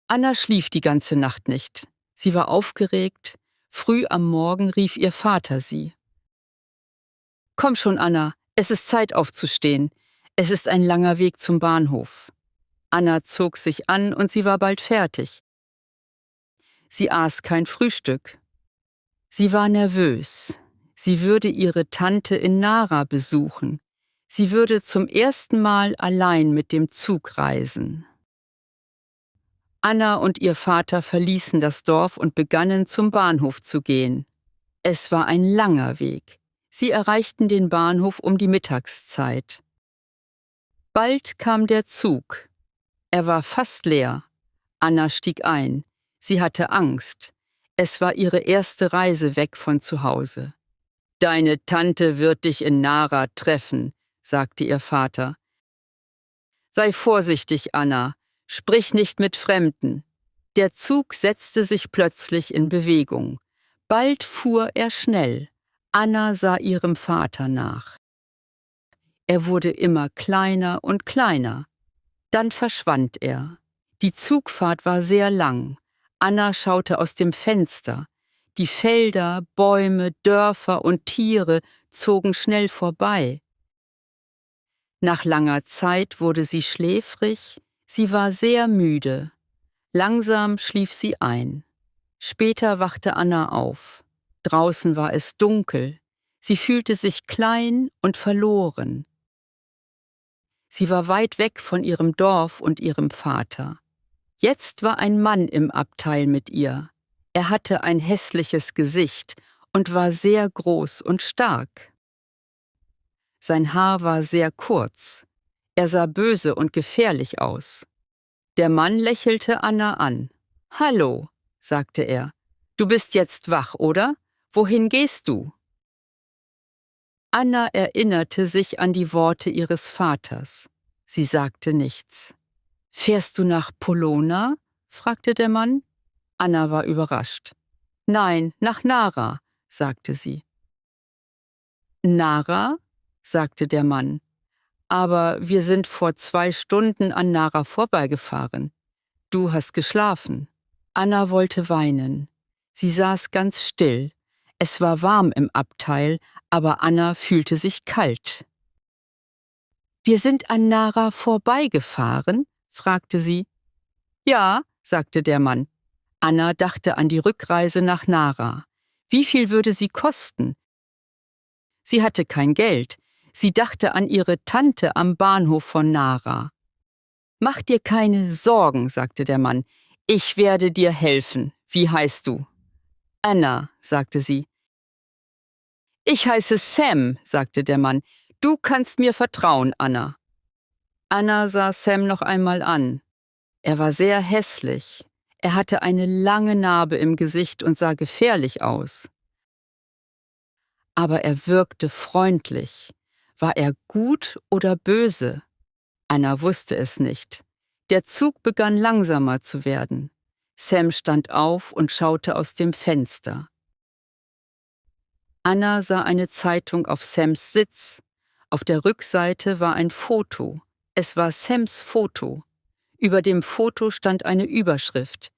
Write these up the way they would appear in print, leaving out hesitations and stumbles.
Anna schlief die ganze Nacht nicht. Sie war aufgeregt. Früh am Morgen rief ihr Vater sie. »Komm schon, Anna, es ist Zeit aufzustehen. Es ist ein langer Weg zum Bahnhof.« Anna zog sich an und sie war bald fertig. Sie aß kein Frühstück. Sie war nervös. Sie würde ihre Tante in Nara besuchen. Sie würde zum ersten Mal allein mit dem Zug reisen. Anna und ihr Vater verließen das Dorf und begannen zum Bahnhof zu gehen. Es war ein langer Weg. Sie erreichten den Bahnhof um die Mittagszeit. Bald kam der Zug. Er war fast leer. Anna stieg ein. Sie hatte Angst. Es war ihre erste Reise weg von zu Hause. »Deine Tante wird dich in Nara treffen«, sagte ihr Vater. »Sei vorsichtig, Anna. Sprich nicht mit Fremden.« Der Zug setzte sich plötzlich in Bewegung. Bald fuhr er schnell. Anna sah ihrem Vater nach. Er wurde immer kleiner und kleiner. Dann verschwand er. Die Zugfahrt war sehr lang. Anna schaute aus dem Fenster. Die Felder, Bäume, Dörfer und Tiere zogen schnell vorbei. Nach langer Zeit wurde sie schläfrig. Sie war sehr müde. Langsam schlief sie ein. Später wachte Anna auf. Draußen war es dunkel. Sie fühlte sich klein und verloren. Sie war weit weg von ihrem Dorf und ihrem Vater. Jetzt war ein Mann im Abteil mit ihr. Er hatte ein hässliches Gesicht und war sehr groß und stark. Sein Haar war sehr kurz. Er sah böse und gefährlich aus. Der Mann lächelte Anna an. »Hallo«, sagte er. »Du bist jetzt wach, oder? Wohin gehst du?« Anna erinnerte sich an die Worte ihres Vaters. Sie sagte nichts. »Fährst du nach Polona?«, fragte der Mann. Anna war überrascht. »Nein, nach Nara«, sagte sie. »Nara?«, sagte der Mann. »Aber wir sind vor 2 Stunden an Nara vorbeigefahren. Du hast geschlafen.« Anna wollte weinen. Sie saß ganz still. Es war warm im Abteil, aber Anna fühlte sich kalt. »Wir sind an Nara vorbeigefahren?«, fragte sie. »Ja«, sagte der Mann. Anna dachte an die Rückreise nach Nara. Wie viel würde sie kosten? Sie hatte kein Geld. Sie dachte an ihre Tante am Bahnhof von Nara. »Mach dir keine Sorgen«, sagte der Mann. »Ich werde dir helfen. Wie heißt du?« »Anna«, sagte sie. »Ich heiße Sam«, sagte der Mann. »Du kannst mir vertrauen, Anna.« Anna sah Sam noch einmal an. Er war sehr hässlich. Er hatte eine lange Narbe im Gesicht und sah gefährlich aus. Aber er wirkte freundlich. War er gut oder böse? Anna wusste es nicht. Der Zug begann langsamer zu werden. Sam stand auf und schaute aus dem Fenster. Anna sah eine Zeitung auf Sams Sitz. Auf der Rückseite war ein Foto. Es war Sams Foto. Über dem Foto stand eine Überschrift.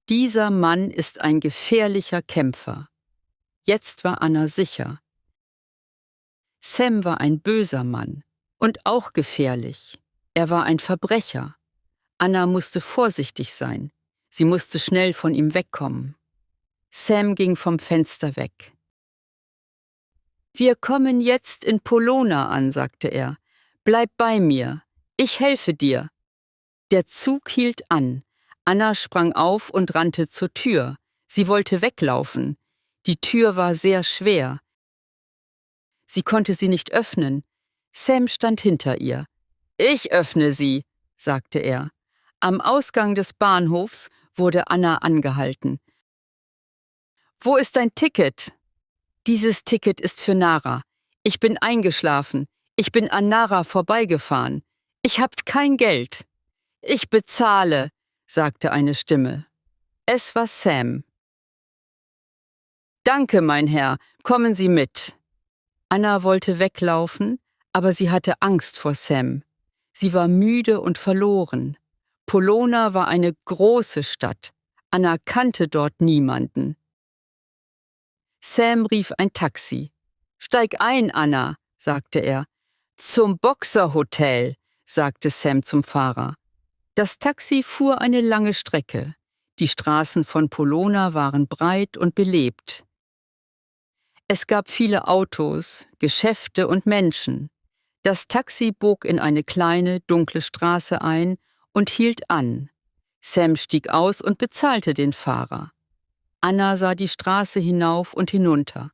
»Dieser Mann ist ein gefährlicher Kämpfer.« Jetzt war Anna sicher. Sam war ein böser Mann und auch gefährlich. Er war ein Verbrecher. Anna musste vorsichtig sein. Sie musste schnell von ihm wegkommen. Sam ging vom Fenster weg. »Wir kommen jetzt in Polona an«, sagte er. »Bleib bei mir. Ich helfe dir.« Der Zug hielt an. Anna sprang auf und rannte zur Tür. Sie wollte weglaufen. Die Tür war sehr schwer. Sie konnte sie nicht öffnen. Sam stand hinter ihr. »Ich öffne sie«, sagte er. Am Ausgang des Bahnhofs wurde Anna angehalten. »Wo ist dein Ticket?« »Dieses Ticket ist für Nara. Ich bin eingeschlafen. Ich bin an Nara vorbeigefahren. Ich hab kein Geld.« »Ich bezahle«, sagte eine Stimme. Es war Sam. »Danke, mein Herr. Kommen Sie mit.« Anna wollte weglaufen, aber sie hatte Angst vor Sam. Sie war müde und verloren. Polona war eine große Stadt. Anna kannte dort niemanden. Sam rief ein Taxi. »Steig ein, Anna«, sagte er. »Zum Boxer-Hotel«, sagte Sam zum Fahrer. Das Taxi fuhr eine lange Strecke. Die Straßen von Polona waren breit und belebt. Es gab viele Autos, Geschäfte und Menschen. Das Taxi bog in eine kleine, dunkle Straße ein und hielt an. Sam stieg aus und bezahlte den Fahrer. Anna sah die Straße hinauf und hinunter.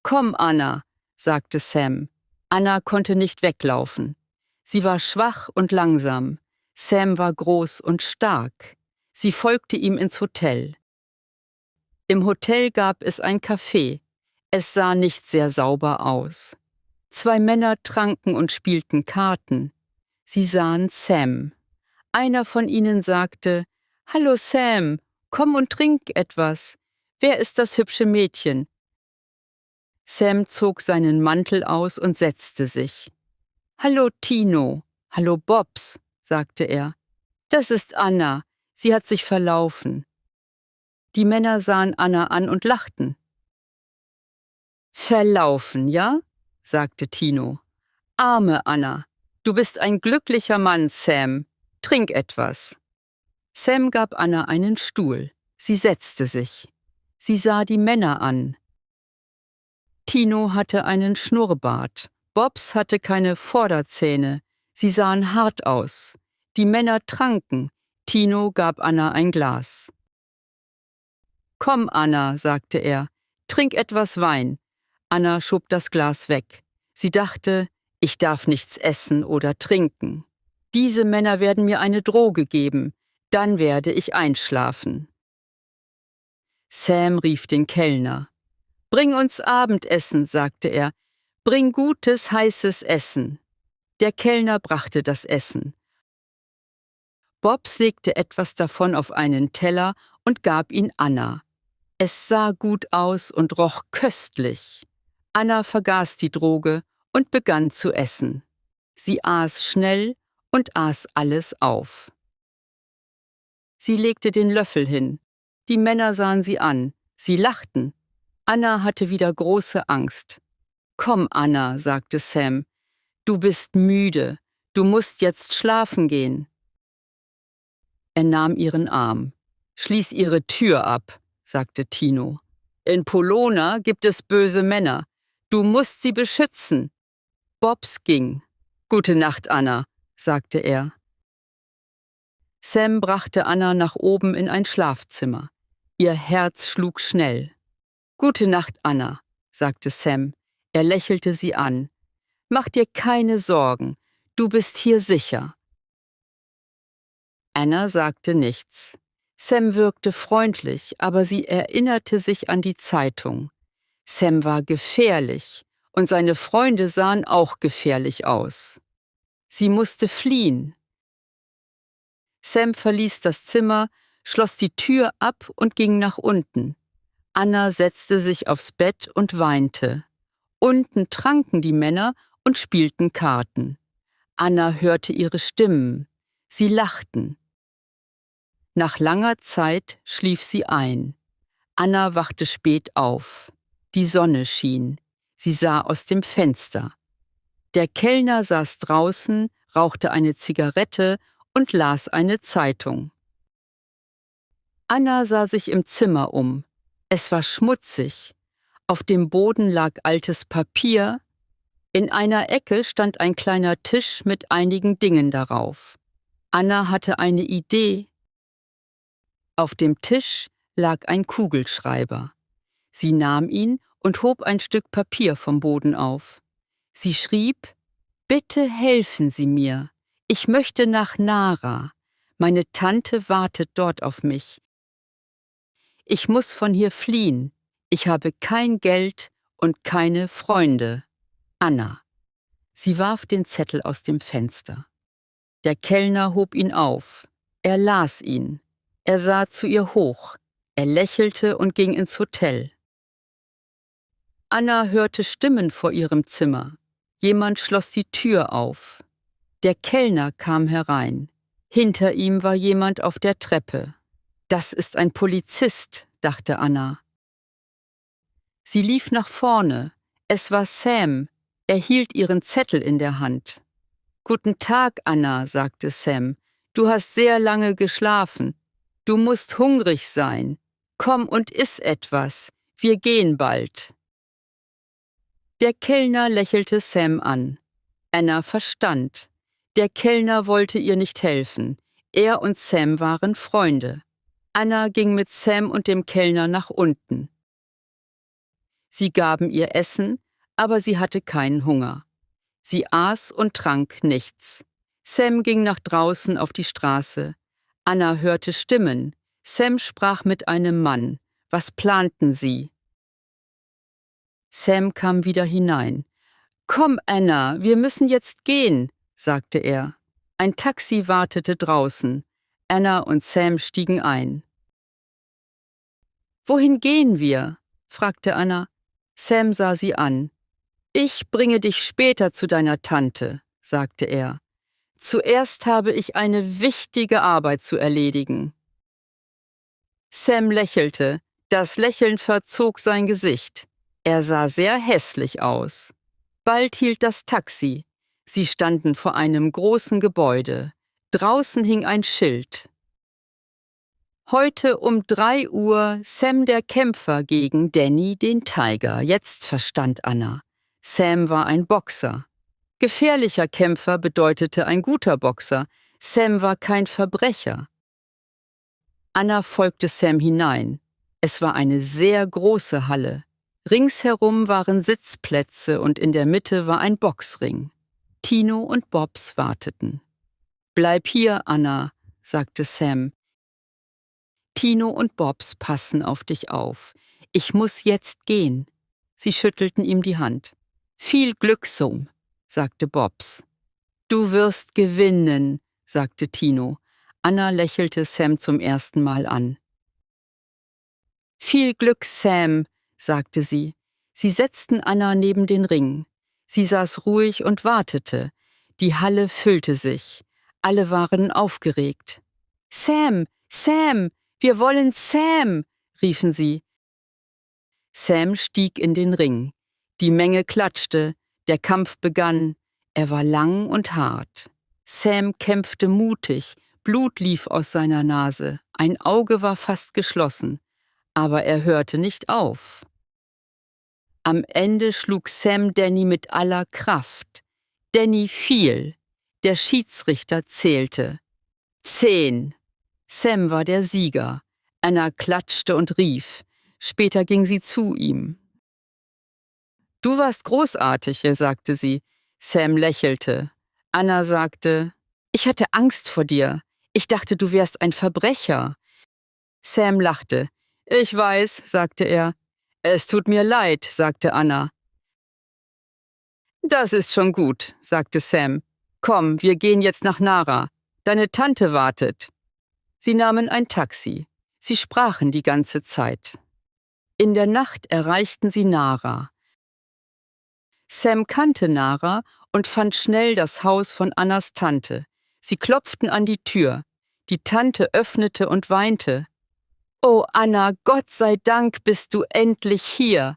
»Komm, Anna«, sagte Sam. Anna konnte nicht weglaufen. Sie war schwach und langsam. Sam war groß und stark. Sie folgte ihm ins Hotel. Im Hotel gab es ein Café. Es sah nicht sehr sauber aus. 2 Männer tranken und spielten Karten. Sie sahen Sam. Einer von ihnen sagte: »Hallo Sam, komm und trink etwas. Wer ist das hübsche Mädchen?« Sam zog seinen Mantel aus und setzte sich. »Hallo Tino, hallo Bobs«, sagte er. »Das ist Anna, sie hat sich verlaufen.« Die Männer sahen Anna an und lachten. »Verlaufen, ja?«, sagte Tino. »Arme Anna, du bist ein glücklicher Mann, Sam. Trink etwas.« Sam gab Anna einen Stuhl. Sie setzte sich. Sie sah die Männer an. Tino hatte einen Schnurrbart. Bobs hatte keine Vorderzähne. Sie sahen hart aus. Die Männer tranken. Tino gab Anna ein Glas. »Komm, Anna«, sagte er, »trink etwas Wein.« Anna schob das Glas weg. Sie dachte, ich darf nichts essen oder trinken. Diese Männer werden mir eine Droge geben. Dann werde ich einschlafen. Sam rief den Kellner. »Bring uns Abendessen«, sagte er. »Bring gutes, heißes Essen.« Der Kellner brachte das Essen. Bobs legte etwas davon auf einen Teller und gab ihn Anna. Es sah gut aus und roch köstlich. Anna vergaß die Droge und begann zu essen. Sie aß schnell und aß alles auf. Sie legte den Löffel hin. Die Männer sahen sie an. Sie lachten. Anna hatte wieder große Angst. »Komm, Anna«, sagte Sam. »Du bist müde. Du musst jetzt schlafen gehen.« Er nahm ihren Arm. »Schließ ihre Tür ab«, sagte Tino. »In Polona gibt es böse Männer. Du musst sie beschützen.« Bobs ging. »Gute Nacht, Anna«, sagte er. Sam brachte Anna nach oben in ein Schlafzimmer. Ihr Herz schlug schnell. »Gute Nacht, Anna«, sagte Sam. Er lächelte sie an. »Mach dir keine Sorgen. Du bist hier sicher.« Anna sagte nichts. Sam wirkte freundlich, aber sie erinnerte sich an die Zeitung. Sam war gefährlich und seine Freunde sahen auch gefährlich aus. Sie musste fliehen. Sam verließ das Zimmer, schloss die Tür ab und ging nach unten. Anna setzte sich aufs Bett und weinte. Unten tranken die Männer und spielten Karten. Anna hörte ihre Stimmen. Sie lachten. Nach langer Zeit schlief sie ein. Anna wachte spät auf. Die Sonne schien. Sie sah aus dem Fenster. Der Kellner saß draußen, rauchte eine Zigarette und las eine Zeitung. Anna sah sich im Zimmer um. Es war schmutzig. Auf dem Boden lag altes Papier. In einer Ecke stand ein kleiner Tisch mit einigen Dingen darauf. Anna hatte eine Idee. Auf dem Tisch lag ein Kugelschreiber. Sie nahm ihn und hob ein Stück Papier vom Boden auf. Sie schrieb: »Bitte helfen Sie mir. Ich möchte nach Nara. Meine Tante wartet dort auf mich. Ich muss von hier fliehen. Ich habe kein Geld und keine Freunde. Anna.« Sie warf den Zettel aus dem Fenster. Der Kellner hob ihn auf. Er las ihn. Er sah zu ihr hoch. Er lächelte und ging ins Hotel. Anna hörte Stimmen vor ihrem Zimmer. Jemand schloss die Tür auf. Der Kellner kam herein. Hinter ihm war jemand auf der Treppe. »Das ist ein Polizist«, dachte Anna. Sie lief nach vorne. Es war Sam. Er hielt ihren Zettel in der Hand. »Guten Tag, Anna«, sagte Sam. »Du hast sehr lange geschlafen. Du musst hungrig sein. Komm und iss etwas. Wir gehen bald.« Der Kellner lächelte Sam an. Anna verstand. Der Kellner wollte ihr nicht helfen. Er und Sam waren Freunde. Anna ging mit Sam und dem Kellner nach unten. Sie gaben ihr Essen, aber sie hatte keinen Hunger. Sie aß und trank nichts. Sam ging nach draußen auf die Straße. Anna hörte Stimmen. Sam sprach mit einem Mann. Was planten sie? Sam kam wieder hinein. »Komm, Anna, wir müssen jetzt gehen«, sagte er. Ein Taxi wartete draußen. Anna und Sam stiegen ein. »Wohin gehen wir?«, fragte Anna. Sam sah sie an. »Ich bringe dich später zu deiner Tante«, sagte er. »Zuerst habe ich eine wichtige Arbeit zu erledigen.« Sam lächelte. Das Lächeln verzog sein Gesicht. Er sah sehr hässlich aus. Bald hielt das Taxi. Sie standen vor einem großen Gebäude. Draußen hing ein Schild. Heute um 3 Uhr Sam der Kämpfer gegen Danny den Tiger. Jetzt verstand Anna. Sam war ein Boxer. Gefährlicher Kämpfer bedeutete ein guter Boxer. Sam war kein Verbrecher. Anna folgte Sam hinein. Es war eine sehr große Halle. Ringsherum waren Sitzplätze und in der Mitte war ein Boxring. Tino und Bobs warteten. »Bleib hier, Anna«, sagte Sam. »Tino und Bobs passen auf dich auf. Ich muss jetzt gehen.« Sie schüttelten ihm die Hand. »Viel Glück, Sohn«, sagte Bobs. »Du wirst gewinnen«, sagte Tino. Anna lächelte Sam zum ersten Mal an. »Viel Glück, Sam«, sagte sie. Sie setzten Anna neben den Ring. Sie saß ruhig und wartete. Die Halle füllte sich. Alle waren aufgeregt. »Sam, Sam, wir wollen Sam«, riefen sie. Sam stieg in den Ring. Die Menge klatschte. Der Kampf begann. Er war lang und hart. Sam kämpfte mutig. Blut lief aus seiner Nase. Ein Auge war fast geschlossen. Aber er hörte nicht auf. Am Ende schlug Sam Danny mit aller Kraft. Danny fiel. Der Schiedsrichter zählte. 10. Sam war der Sieger. Anna klatschte und rief. Später ging sie zu ihm. »Du warst großartig«, sagte sie. Sam lächelte. Anna sagte, »Ich hatte Angst vor dir. Ich dachte, du wärst ein Verbrecher.« Sam lachte. »Ich weiß«, sagte er. »Es tut mir leid«, sagte Anna. »Das ist schon gut«, sagte Sam. »Komm, wir gehen jetzt nach Nara. Deine Tante wartet.« Sie nahmen ein Taxi. Sie sprachen die ganze Zeit. In der Nacht erreichten sie Nara. Sam kannte Nara und fand schnell das Haus von Annas Tante. Sie klopften an die Tür. Die Tante öffnete und weinte. »Oh, Anna, Gott sei Dank bist du endlich hier!«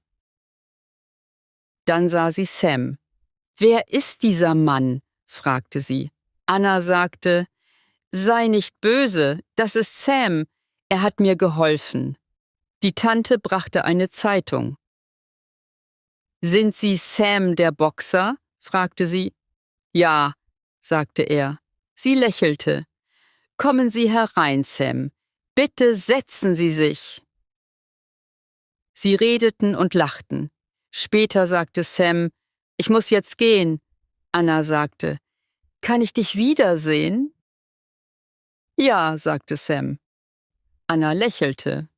Dann sah sie Sam. »Wer ist dieser Mann?«, fragte sie. Anna sagte, »Sei nicht böse, das ist Sam. Er hat mir geholfen.« Die Tante brachte eine Zeitung. »Sind Sie Sam der Boxer?«, fragte sie. »Ja«, sagte er. Sie lächelte. »Kommen Sie herein, Sam. Bitte setzen Sie sich.« Sie redeten und lachten. Später sagte Sam, »Ich muss jetzt gehen.« Anna sagte, »Kann ich dich wiedersehen?« »Ja«, sagte Sam. Anna lächelte.